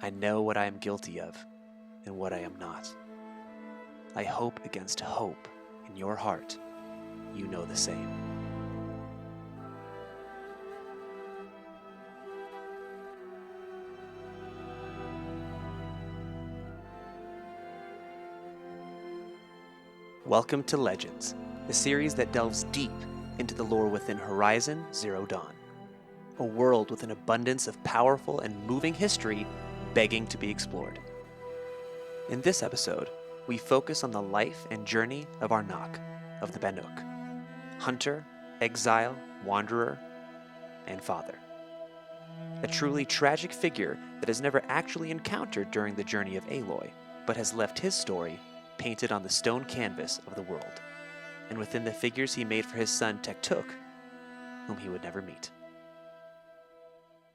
I know what I am guilty of and what I am not. I hope against hope in your heart you know the same. Welcome to Legends, a series that delves deep into the lore within Horizon Zero Dawn, a world with an abundance of powerful and moving history begging to be explored. In this episode, we focus on the life and journey of Arnak of the Banuk, hunter, exile, wanderer, and father. A truly tragic figure that is never actually encountered during the journey of Aloy, but has left his story painted on the stone canvas of the world, and within the figures he made for his son Tektuk, whom he would never meet.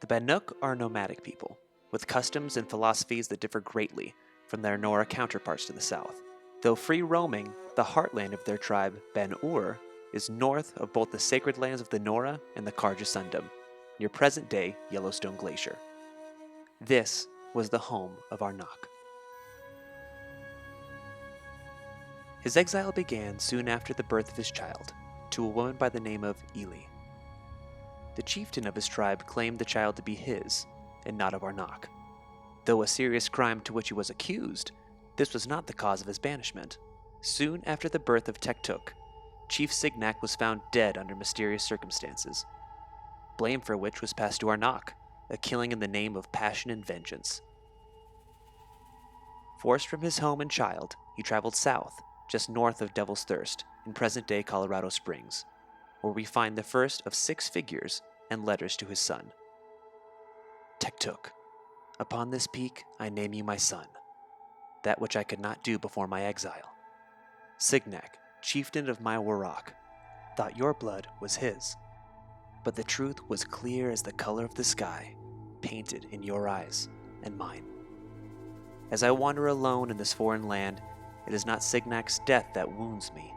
The Banuk are a nomadic people, with customs and philosophies that differ greatly from their Nora counterparts to the south. Though free roaming, the heartland of their tribe, Ben-Ur, is north of both the sacred lands of the Nora and the Karja Sundom, near present-day Yellowstone Glacier. This was the home of Arnak. His exile began soon after the birth of his child, to a woman by the name of Ili. The chieftain of his tribe claimed the child to be his, and not of Arnak. Though a serious crime to which he was accused, this was not the cause of his banishment. Soon after the birth of Tektuk, Chief Signac was found dead under mysterious circumstances, blame for which was passed to Arnak, a killing in the name of passion and vengeance. Forced from his home and child, he traveled south, just north of Devil's Thirst, in present-day Colorado Springs, where we find the first of 6 figures and letters to his son. Tektuk, upon this peak I name you my son, that which I could not do before my exile. Signac, chieftain of my Warrock, thought your blood was his, but the truth was clear as the color of the sky, painted in your eyes and mine. As I wander alone in this foreign land, it is not Signac's death that wounds me,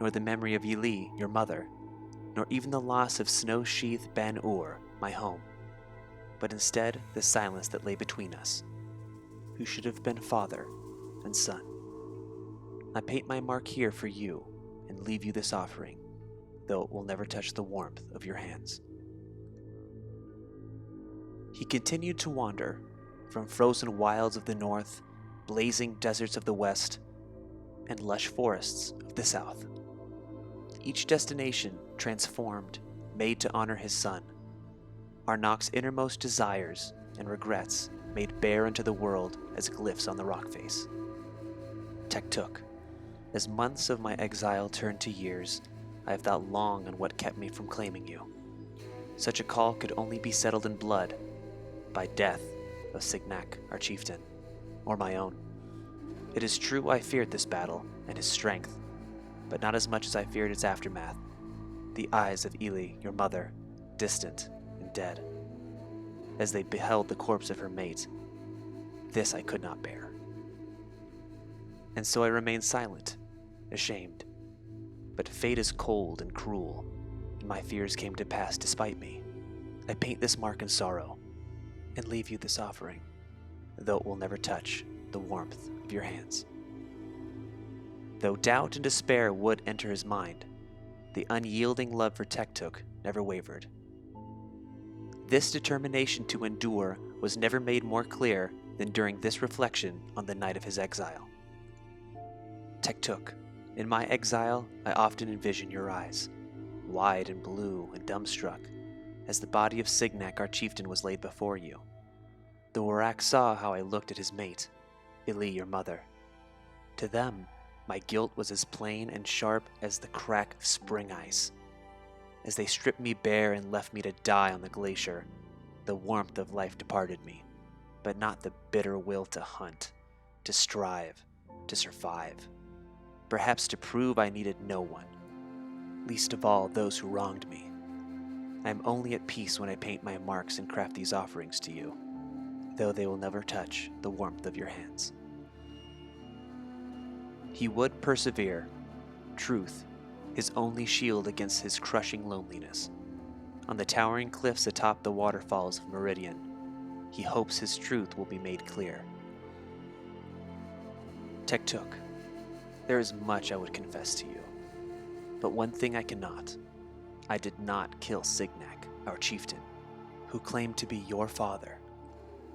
nor the memory of Ili, your mother, nor even the loss of snow-sheathed Ben-Ur, my home, but instead the silence that lay between us, who should have been father and son. I paint my mark here for you and leave you this offering, though it will never touch the warmth of your hands. He continued to wander from frozen wilds of the north, blazing deserts of the west, and lush forests of the south. Each destination transformed, made to honor his son, Arnak's innermost desires and regrets made bare unto the world as glyphs on the rock face. Tektuk, as months of my exile turned to years, I have thought long on what kept me from claiming you. Such a call could only be settled in blood, by death of Signac, our chieftain, or my own. It is true I feared this battle and his strength, but not as much as I feared its aftermath, the eyes of Ili, your mother, distant and dead, as they beheld the corpse of her mate. This I could not bear. And so I remained silent, ashamed. But fate is cold and cruel, and my fears came to pass despite me. I paint this mark in sorrow, and leave you this offering, though it will never touch the warmth of your hands. Though doubt and despair would enter his mind, the unyielding love for Tektuk never wavered. This determination to endure was never made more clear than during this reflection on the night of his exile. Tektuk, in my exile, I often envision your eyes, wide and blue and dumbstruck, as the body of Signac, our chieftain, was laid before you. The Warrak saw how I looked at his mate, Ili, your mother. To them, my guilt was as plain and sharp as the crack of spring ice. As they stripped me bare and left me to die on the glacier, the warmth of life departed me, but not the bitter will to hunt, to strive, to survive. Perhaps to prove I needed no one, least of all those who wronged me. I am only at peace when I paint my marks and craft these offerings to you, though they will never touch the warmth of your hands. He would persevere, truth, his only shield against his crushing loneliness. On the towering cliffs atop the waterfalls of Meridian, he hopes his truth will be made clear. Tektuk, there is much I would confess to you, but one thing I cannot. I did not kill Signac, our chieftain, who claimed to be your father.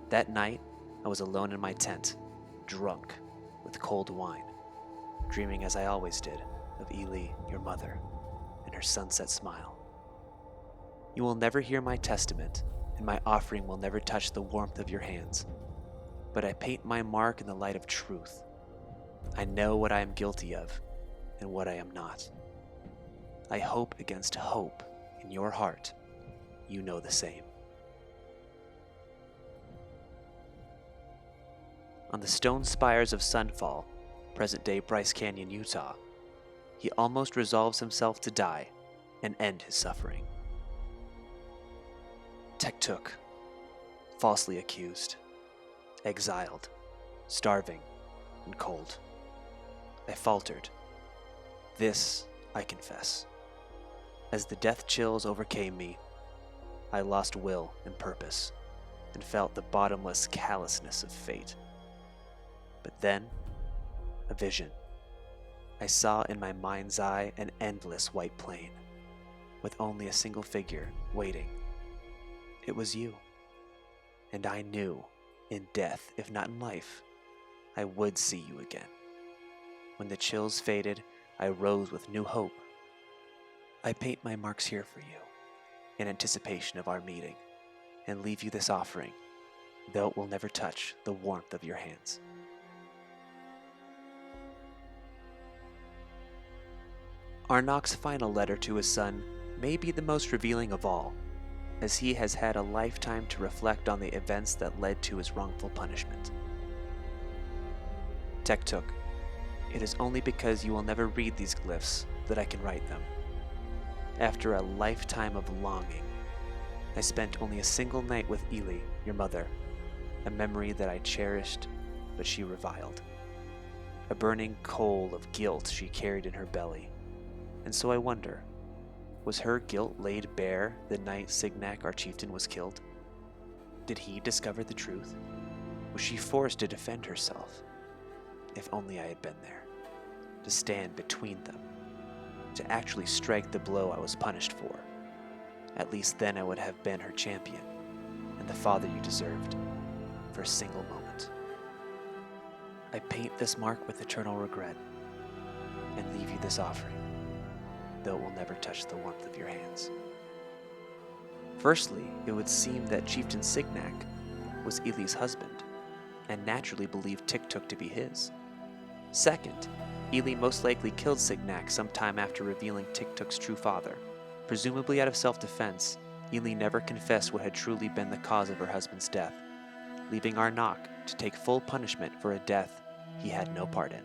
That night, I was alone in my tent, drunk with cold wine, dreaming as I always did of Eli, your mother, and her sunset smile. You will never hear my testament, and my offering will never touch the warmth of your hands. But I paint my mark in the light of truth. I know what I am guilty of, and what I am not. I hope against hope in your heart, you know the same. On the stone spires of Sunfall, present-day Bryce Canyon, Utah, he almost resolves himself to die and end his suffering. Tektuk, falsely accused, exiled, starving, and cold. I faltered. This I confess. As the death chills overcame me, I lost will and purpose, and felt the bottomless callousness of fate. But then, a vision. I saw in my mind's eye an endless white plain, with only a single figure waiting. It was you, and I knew, in death, if not in life, I would see you again. When the chills faded, I rose with new hope. I paint my marks here for you, in anticipation of our meeting, and leave you this offering, though it will never touch the warmth of your hands. Arnok's final letter to his son may be the most revealing of all, as he has had a lifetime to reflect on the events that led to his wrongful punishment. Tektuk, it is only because you will never read these glyphs that I can write them. After a lifetime of longing, I spent only a single night with Eli, your mother, a memory that I cherished, but she reviled. A burning coal of guilt she carried in her belly, and so I wonder, was her guilt laid bare the night Signac, our chieftain, was killed? Did he discover the truth? Was she forced to defend herself? If only I had been there, to stand between them, to actually strike the blow I was punished for. At least then I would have been her champion, and the father you deserved, for a single moment. I paint this mark with eternal regret, and leave you this offering, though it will never touch the warmth of your hands. Firstly, it would seem that Chieftain Signac was Eli's husband, and naturally believed Tektuk to be his. Second, Eli most likely killed Signac sometime after revealing Tiktuk's true father. Presumably out of self-defense, Eli never confessed what had truly been the cause of her husband's death, leaving Arnok to take full punishment for a death he had no part in.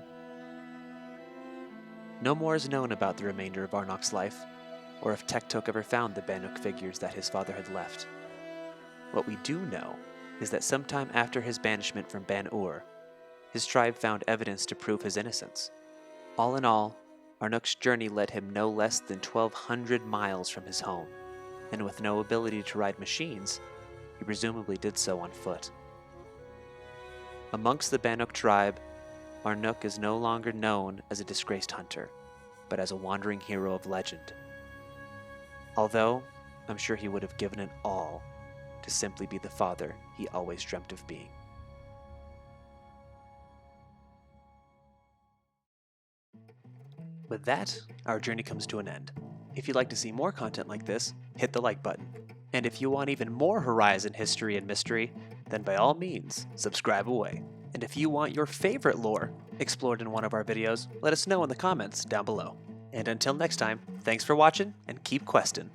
No more is known about the remainder of Arnok's life, or if Tektuk ever found the Banuk figures that his father had left. What we do know is that sometime after his banishment from Ban-Ur, his tribe found evidence to prove his innocence. All in all, Arnok's journey led him no less than 1,200 miles from his home, and with no ability to ride machines, he presumably did so on foot. Amongst the Banuk tribe, Arnok is no longer known as a disgraced hunter, but as a wandering hero of legend. Although, I'm sure he would have given it all to simply be the father he always dreamt of being. With that, our journey comes to an end. If you'd like to see more content like this, hit the like button. And if you want even more Horizon history and mystery, then by all means, subscribe away. And if you want your favorite lore explored in one of our videos, let us know in the comments down below. And until next time, thanks for watching and keep questing.